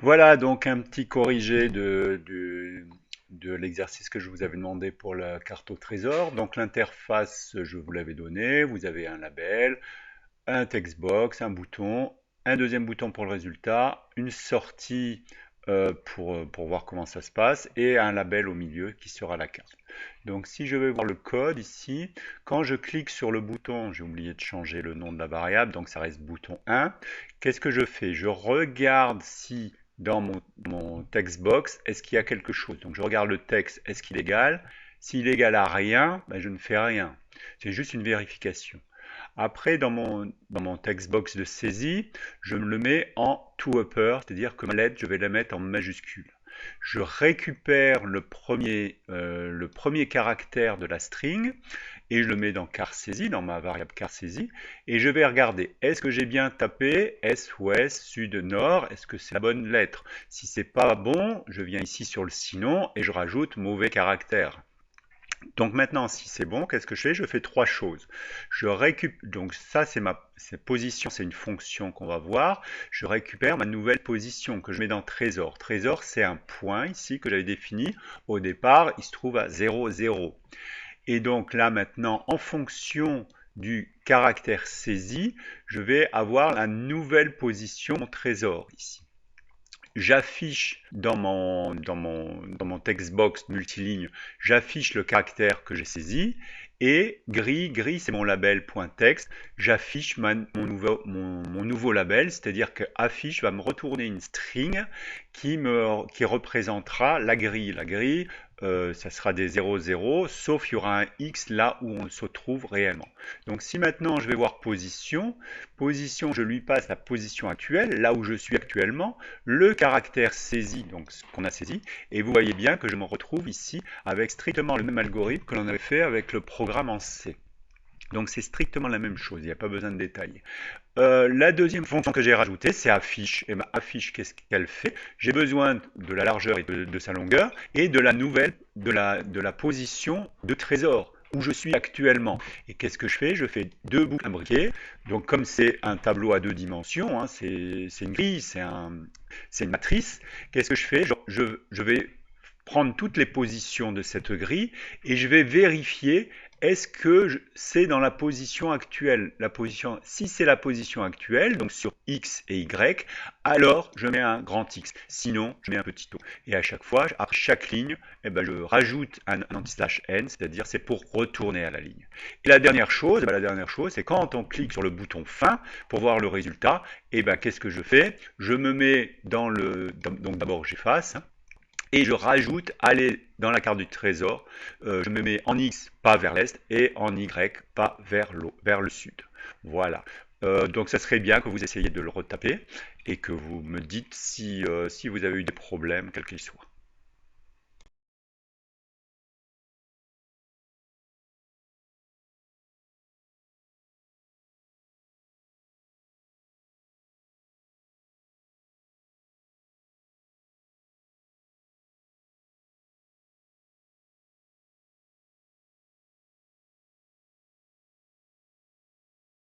Voilà donc un petit corrigé de l'exercice que je vous avais demandé pour la carte au trésor. Donc l'interface, je vous l'avais donné. Vous avez un label, un textbox, un bouton, un deuxième bouton pour le résultat, une sortie pour voir comment ça se passe et un label au milieu qui sera la carte. Donc si je vais voir le code ici, quand je clique sur le bouton, j'ai oublié de changer le nom de la variable, donc ça reste bouton 1. Qu'est-ce que je fais? Je regarde si dans mon textbox, est-ce qu'il y a quelque chose? Donc je regarde le texte, est-ce qu'il est égal? S'il est égal à rien, ben, je ne fais rien. C'est juste une vérification. Après, dans mon textbox de saisie, je me le mets en to upper, c'est-à-dire que ma lettre, je vais la mettre en majuscule. Je récupère le premier caractère de la string et je le mets dans car saisie, dans ma variable car saisie, et je vais regarder, est-ce que j'ai bien tapé est, ouest, sud, nord, est-ce que c'est la bonne lettre? Si c'est pas bon, je viens ici sur le sinon et je rajoute mauvais caractère. Donc maintenant, si c'est bon, qu'est-ce que je fais? Je fais trois choses. Je récupère, donc ça c'est position, c'est une fonction qu'on va voir. Je récupère ma nouvelle position que je mets dans trésor. Trésor, c'est un point ici que j'avais défini. Au départ, il se trouve à 0, 0. Et donc là maintenant, en fonction du caractère saisi, je vais avoir la nouvelle position, mon trésor ici. J'affiche dans mon textbox multiligne, j'affiche le caractère que j'ai saisi, et gris c'est mon label .text, j'affiche mon nouveau label, c'est-à-dire que affiche va me retourner une string qui représentera la grille. La grille, ça sera des 0, 0, sauf il y aura un X là où on se trouve réellement. Donc si maintenant je vais voir position, je lui passe la position actuelle, là où je suis actuellement, le caractère saisi, donc ce qu'on a saisi, et vous voyez bien que je me retrouve ici avec strictement le même algorithme que l'on avait fait avec le programme en C. Donc c'est strictement la même chose, il n'y a pas besoin de détailler. La deuxième fonction que j'ai rajoutée, c'est affiche. Et ma affiche, qu'est-ce qu'elle fait? J'ai besoin de la largeur et de sa longueur et de la position de trésor où je suis actuellement. Et qu'est-ce que je fais? Je fais deux boucles imbriquées. Donc comme c'est un tableau à deux dimensions, hein, c'est une grille, c'est une matrice, qu'est-ce que je fais? Je vais prendre toutes les positions de cette grille et je vais vérifier est-ce que c'est dans la position actuelle. Si c'est la position actuelle, donc sur X et Y, alors je mets un grand X. Sinon, je mets un petit O. Et à chaque fois, après chaque ligne, eh ben, je rajoute un anti-slash n, c'est-à-dire c'est pour retourner à la ligne. Et la dernière chose, c'est quand on clique sur le bouton fin pour voir le résultat, eh ben, qu'est-ce que je fais? Je me mets donc d'abord j'efface, hein, et je rajoute aller dans la carte du trésor, je me mets en X pas vers l'est et en Y pas vers le sud. Voilà. Donc ça serait bien que vous essayiez de le retaper et que vous me dites si vous avez eu des problèmes, quels qu'ils soient.